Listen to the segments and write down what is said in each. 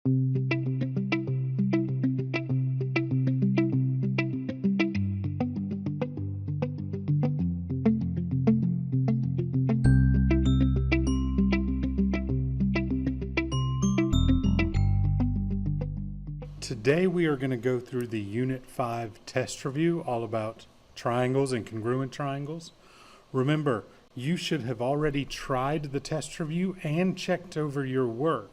Today we are going to go through the Unit 5 test review all about triangles and congruent triangles. Remember, you should have already tried the test review and checked over your work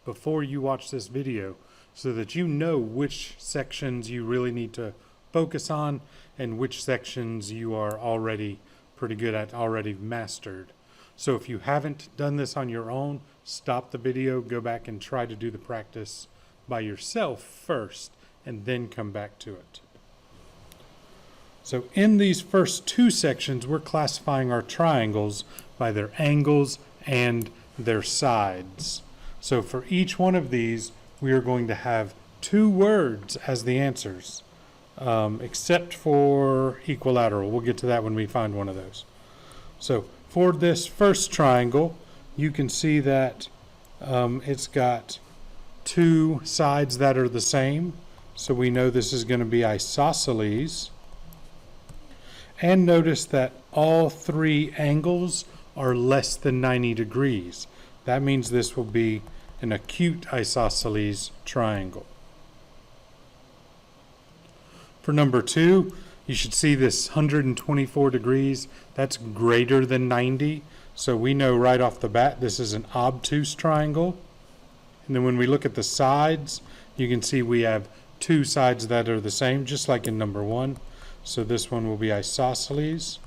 before you watch this video so that you know which sections you really need to focus on and which sections you are already pretty good at, already mastered. So if you haven't done this on your own, stop the video, go back and try to do the practice by yourself first and then come back to it. So in these first two sections, we're classifying our triangles by their angles and their sides. So for each one of these, we are going to have two words as the answers, except for equilateral. We'll get to that when we find one of those. So for this first triangle, you can see that it's got two sides that are the same. So we know this is going to be isosceles. And notice that all three angles are less than 90 degrees. That means this will be an acute isosceles triangle. For number 2, you should see this 124 degrees. That's greater than 90. So we know right off the bat this is an obtuse triangle. And then when we look at the sides, you can see we have two sides that are the same, just like in number 1. So this one will be isosceles.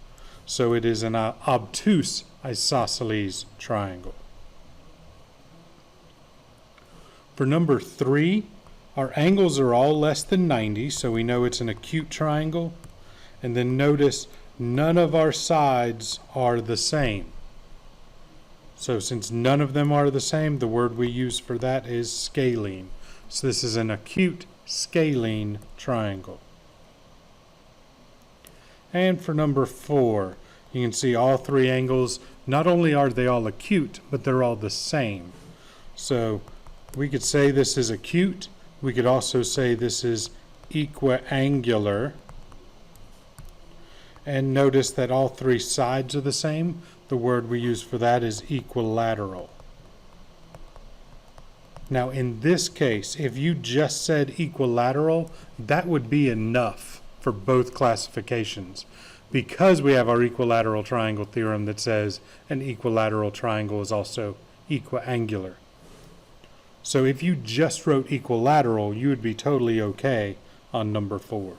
So it is an obtuse isosceles triangle. For number 3, our angles are all less than 90, so we know it's an acute triangle. And then notice none of our sides are the same. So since none of them are the same, the word we use for that is scalene. So this is an acute scalene triangle. And for number 4, you can see all three angles, not only are they all acute, but they're all the same. So we could say this is acute. We could also say this is equiangular. And notice that all three sides are the same. The word we use for that is equilateral. Now in this case, if you just said equilateral, that would be enough for both classifications, because we have our equilateral triangle theorem that says an equilateral triangle is also equiangular. So if you just wrote equilateral, you would be totally okay on number 4.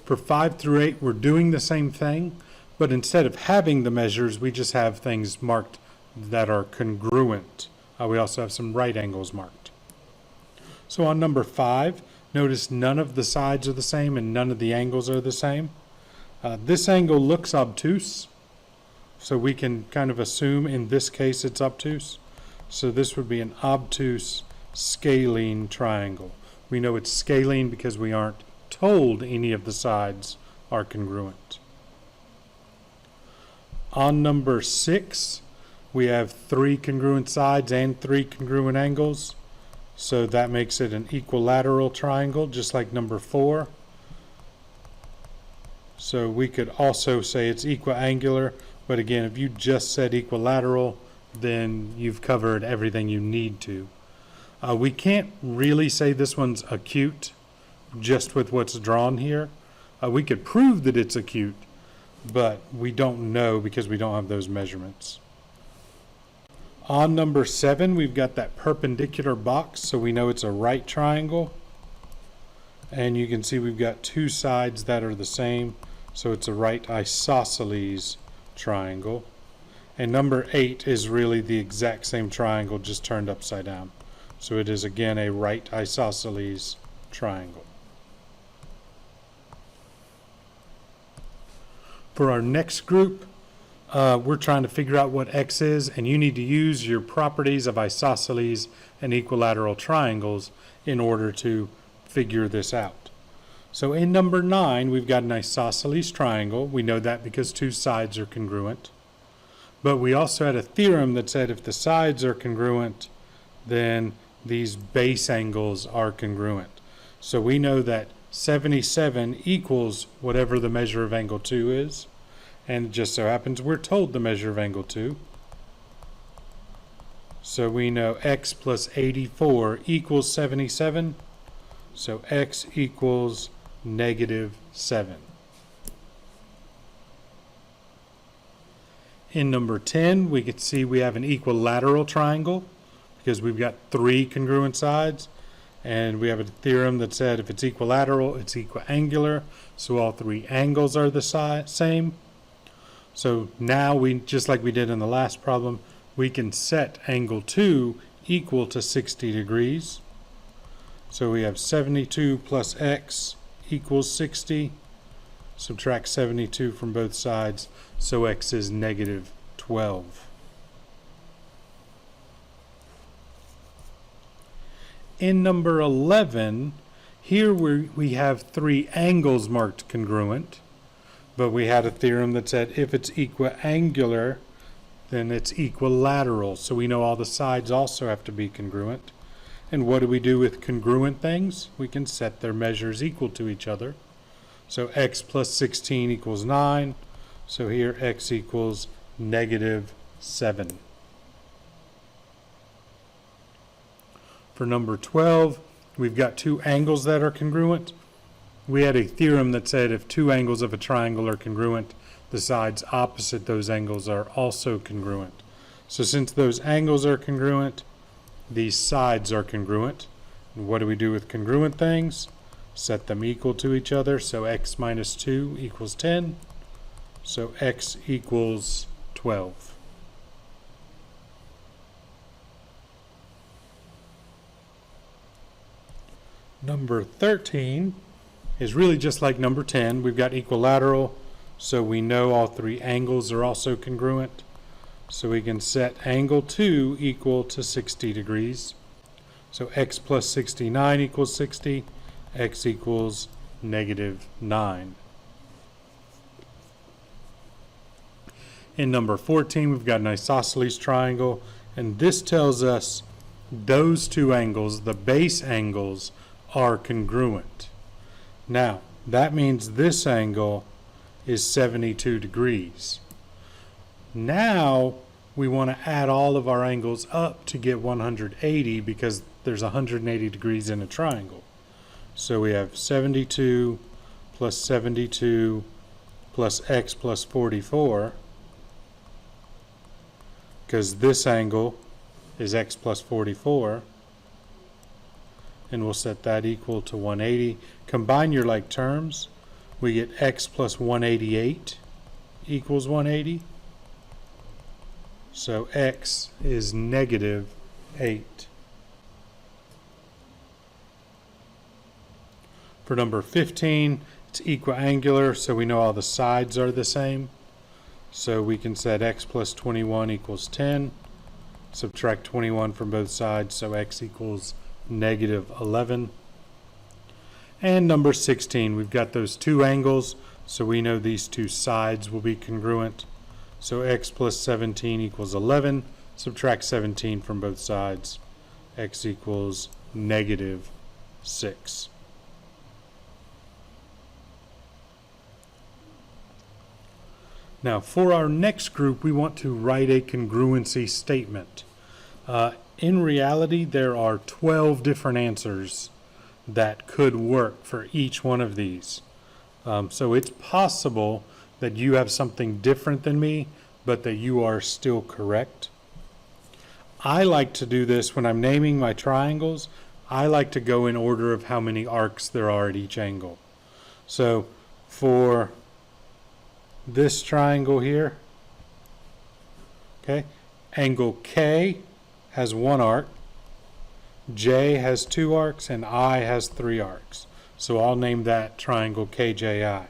For 5 through 8, we're doing the same thing, but instead of having the measures, we just have things marked that are congruent. We also have some right angles marked. So on number 5, notice none of the sides are the same and none of the angles are the same. This angle looks obtuse, so we can kind of assume in this case it's obtuse. So this would be an obtuse scalene triangle. We know it's scalene because we aren't told any of the sides are congruent. On number 6, we have 3 congruent sides and 3 congruent angles. So that makes it an equilateral triangle, just like number 4. So we could also say it's equiangular, but again, if you just said equilateral, then you've covered everything you need to. We can't really say this one's acute just with what's drawn here. We could prove that it's acute, but we don't know because we don't have those measurements. On number 7, we've got that perpendicular box, so we know it's a right triangle. And you can see we've got 2 sides that are the same, so it's a right isosceles triangle. And number 8 is really the exact same triangle, just turned upside down. So it is again a right isosceles triangle. For our next group, we're trying to figure out what X is, and you need to use your properties of isosceles and equilateral triangles in order to figure this out. So in number 9, we've got an isosceles triangle. We know that because 2 sides are congruent. But we also had a theorem that said if the sides are congruent, then these base angles are congruent. So we know that 77 equals whatever the measure of angle 2 is. And it just so happens we're told the measure of angle 2. So we know x plus 84 equals 77. So x equals -7. In number 10, we can see we have an equilateral triangle because we've got 3 congruent sides. And we have a theorem that said if it's equilateral, it's equiangular. So all 3 angles are the same. So now we, just like we did in the last problem, we can set angle 2 equal to 60 degrees. So we have 72 plus x equals 60. Subtract 72 from both sides, so x is -12. In number 11, here we have 3 angles marked congruent, but we had a theorem that said if it's equiangular, then it's equilateral. So we know all the sides also have to be congruent. And what do we do with congruent things? We can set their measures equal to each other. So x plus 16 equals 9. So here x equals -7. For number 12, we've got 2 angles that are congruent. We had a theorem that said if 2 angles of a triangle are congruent, the sides opposite those angles are also congruent. So since those angles are congruent, these sides are congruent. And what do we do with congruent things? Set them equal to each other. So x minus 2 equals 10. So x equals 12. Number 13 is really just like number 10. We've got equilateral, so we know all 3 angles are also congruent. So we can set angle 2 equal to 60 degrees. So x plus 69 equals 60. X equals -9. In number 14, we've got an isosceles triangle, and this tells us those 2 angles, the base angles, are congruent. Now, that means this angle is 72 degrees. Now, we want to add all of our angles up to get 180 because there's 180 degrees in a triangle. So we have 72 plus 72 plus x plus 44, because this angle is x plus 44, and we'll set that equal to 180. Combine your like terms, we get x plus 188 equals 180. So x is -8. For number 15, it's equiangular, so we know all the sides are the same. So we can set x plus 21 equals 10. Subtract 21 from both sides, so x equals -11. And number 16, we've got those 2 angles, so we know these 2 sides will be congruent. So x plus 17 equals 11. Subtract 17 from both sides. X equals -6. Now, for our next group, we want to write a congruency statement. In reality, there are 12 different answers that could work for each one of these. So it's possible that you have something different than me, but that you are still correct. I like to do this when I'm naming my triangles. I like to go in order of how many arcs there are at each angle. So for this triangle here, okay, angle K has 1 arc, J has 2 arcs, and I has 3 arcs. So I'll name that triangle KJI.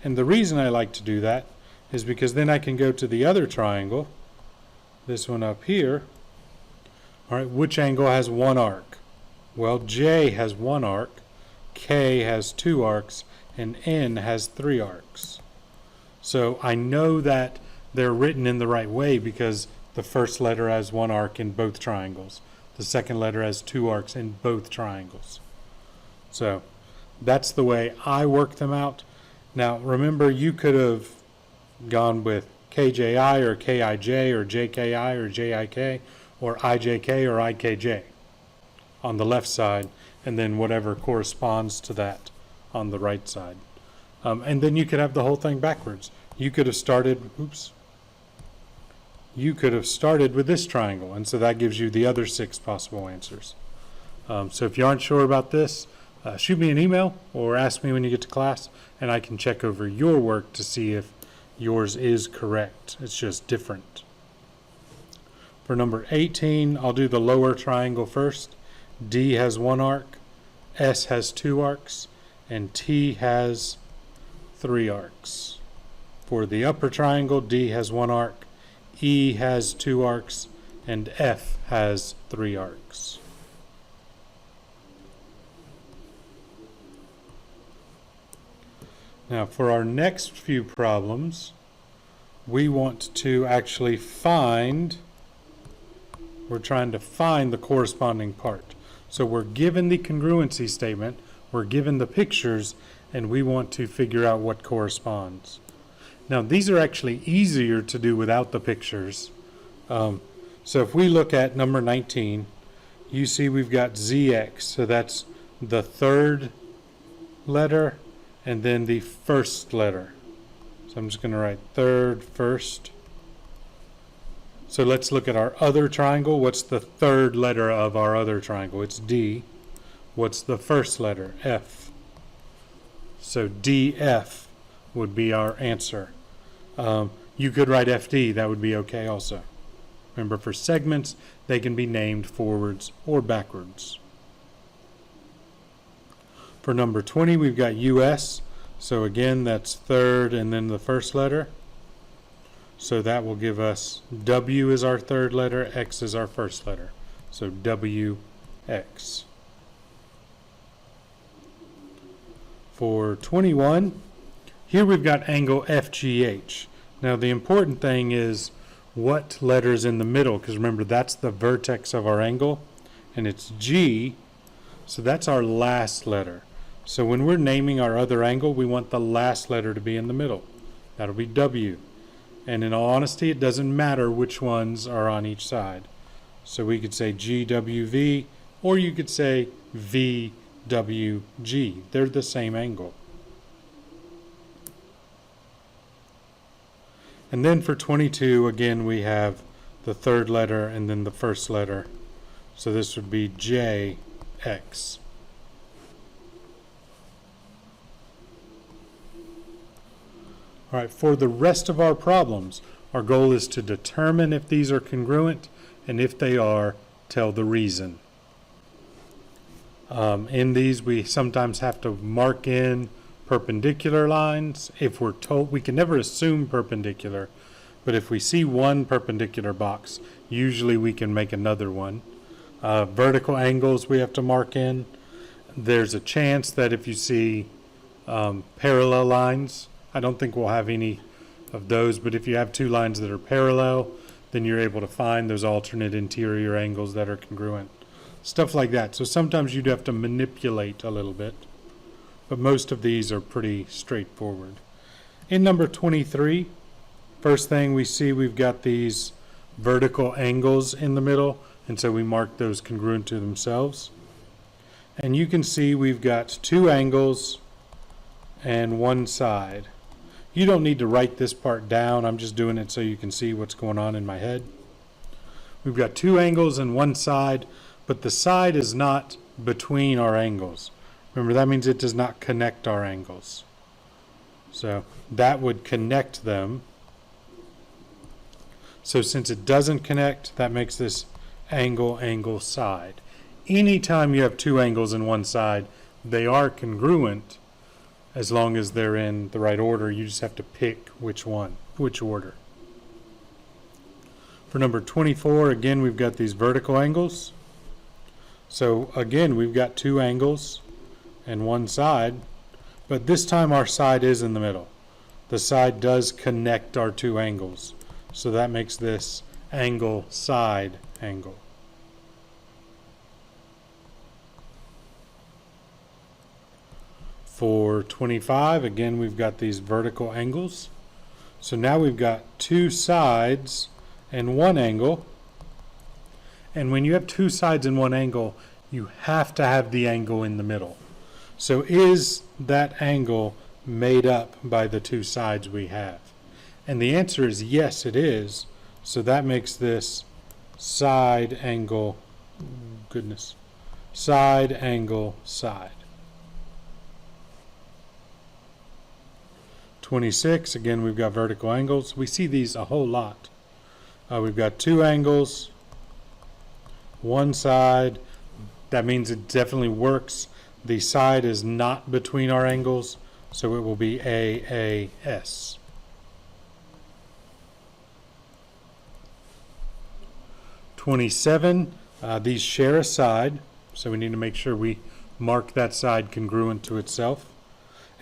And the reason I like to do that is because then I can go to the other triangle, this one up here. All right, which angle has 1 arc? Well, J has 1 arc, K has 2 arcs, and N has 3 arcs. So I know that they're written in the right way because the first letter has one arc in both triangles. The second letter has two arcs in both triangles. So that's the way I work them out. Now remember, you could have gone with KJI or KIJ or JKI or JIK or IJK or IKJ on the left side, and then whatever corresponds to that on the right side. And then you could have the whole thing backwards. You could have started, you could have started with this triangle, and so that gives you the other 6 possible answers. So if you aren't sure about this, shoot me an email or ask me when you get to class, and I can check over your work to see if yours is correct. It's just different. For number 18, I'll do the lower triangle first. D has 1 arc, S has 2 arcs, and T has 3 arcs. For the upper triangle, D has 1 arc, E has 2 arcs, and F has 3 arcs. Now for our next few problems, we want to actually find, we're trying to find the corresponding part. So we're given the congruency statement, we're given the pictures, and we want to figure out what corresponds. Now these are actually easier to do without the pictures. So if we look at number 19, you see we've got ZX, so that's the third letter and then the first letter. So I'm just going to write third, first. So let's look at our other triangle. What's the third letter of our other triangle? It's D. What's the first letter? F. So DF would be our answer. You could write FD. That would be okay also. Remember, for segments, they can be named forwards or backwards. For number 20, we've got US. So again, that's third and then the first letter. So that will give us W is our third letter, X is our first letter. So WX. For 21, here we've got angle FGH. Now the important thing is what letter's in the middle, because remember that's the vertex of our angle, and it's G, so that's our last letter. So when we're naming our other angle, we want the last letter to be in the middle. That'll be W. And in all honesty, it doesn't matter which ones are on each side. So we could say GWV, or you could say VWG. They're the same angle. And then for 22, again, we have the third letter and then the first letter. So this would be JX. All right, for the rest of our problems, our goal is to determine if these are congruent, and if they are, tell the reason. In these, we sometimes have to mark in perpendicular lines. If we're told, we can never assume perpendicular, but if we see one perpendicular box, usually we can make another one. Vertical angles we have to mark in. There's a chance that if you see parallel lines, I don't think we'll have any of those, but if you have 2 lines that are parallel, then you're able to find those alternate interior angles that are congruent. Stuff like that. So sometimes you'd have to manipulate a little bit, but most of these are pretty straightforward. In number 23, first thing we see, we've got these vertical angles in the middle, and so we mark those congruent to themselves. And you can see we've got 2 angles and 1 side. You don't need to write this part down. I'm just doing it so you can see what's going on in my head. We've got 2 angles and 1 side, but the side is not between our angles. Remember, that means it does not connect our angles. So that would connect them. So since it doesn't connect, that makes this angle side. Anytime you have 2 angles and 1 side, they are congruent. As long as they're in the right order, you just have to pick which order. For number 24, again, we've got these vertical angles. So again, we've got 2 angles and 1 side, but this time our side is in the middle. The side does connect our 2 angles. So that makes this angle side angle. For 25, again, we've got these vertical angles. So now we've got two sides and one angle. And when you have two sides and one angle, you have to have the angle in the middle. So is that angle made up by the two sides we have? And the answer is yes, it is. So that makes this side angle, side angle side. 26, again, we've got vertical angles. We see these a whole lot. We've got two angles, one side. That means it definitely works. The side is not between our angles, so it will be AAS. (27), these share a side, so we need to make sure we mark that side congruent to itself.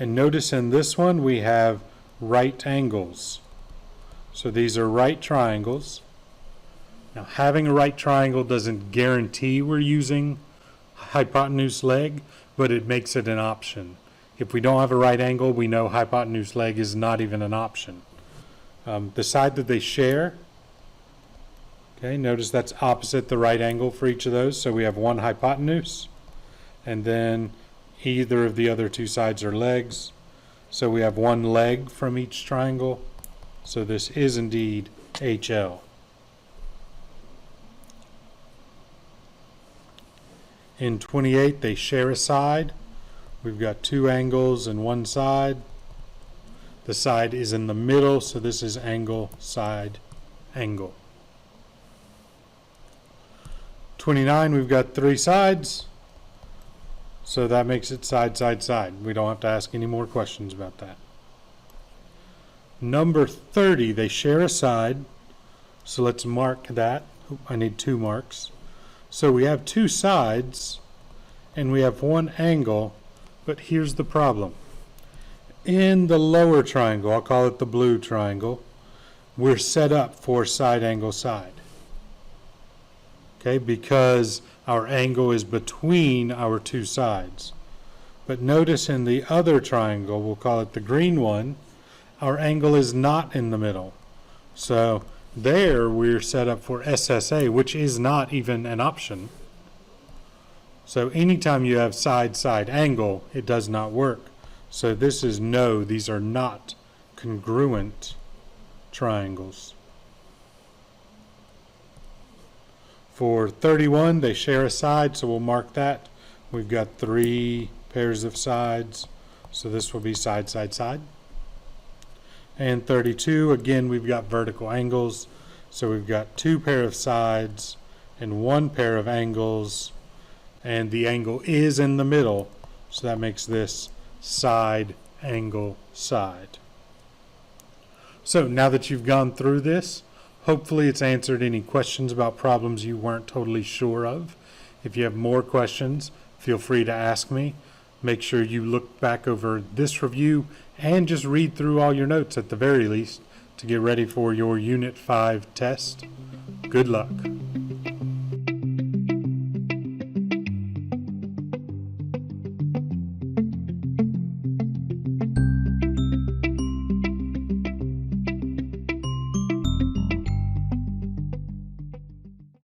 And notice in this one we have right angles. So these are right triangles. Now having a right triangle doesn't guarantee we're using hypotenuse leg, but it makes it an option. If we don't have a right angle, we know hypotenuse leg is not even an option. The side that they share, okay, notice that's opposite the right angle for each of those. So we have one hypotenuse, and then either of the other two sides are legs. So we have one leg from each triangle. So this is indeed HL. In 28, they share a side. We've got two angles and one side. The side is in the middle, so this is angle, side, angle. 29, we've got three sides. So that makes it side, side, side. We don't have to ask any more questions about that. Number 30, they share a side. So let's mark that. I need two marks. So we have two sides and we have one angle, but here's the problem. In the lower triangle, I'll call it the blue triangle, we're set up for side angle side. Okay, because our angle is between our two sides. But notice in the other triangle, we'll call it the green one, our angle is not in the middle. So there we're set up for SSA, which is not even an option. So anytime you have side-side angle, it does not work. So this is no, these are not congruent triangles. For 31, they share a side, so we'll mark that. We've got three pairs of sides, so this will be side, side, side. And 32, again, we've got vertical angles, so we've got two pair of sides and one pair of angles, and the angle is in the middle, so that makes this side, angle, side. So now that you've gone through this, hopefully it's answered any questions about problems you weren't totally sure of. If you have more questions, feel free to ask me. Make sure you look back over this review and just read through all your notes at the very least to get ready for your Unit 5 test. Good luck.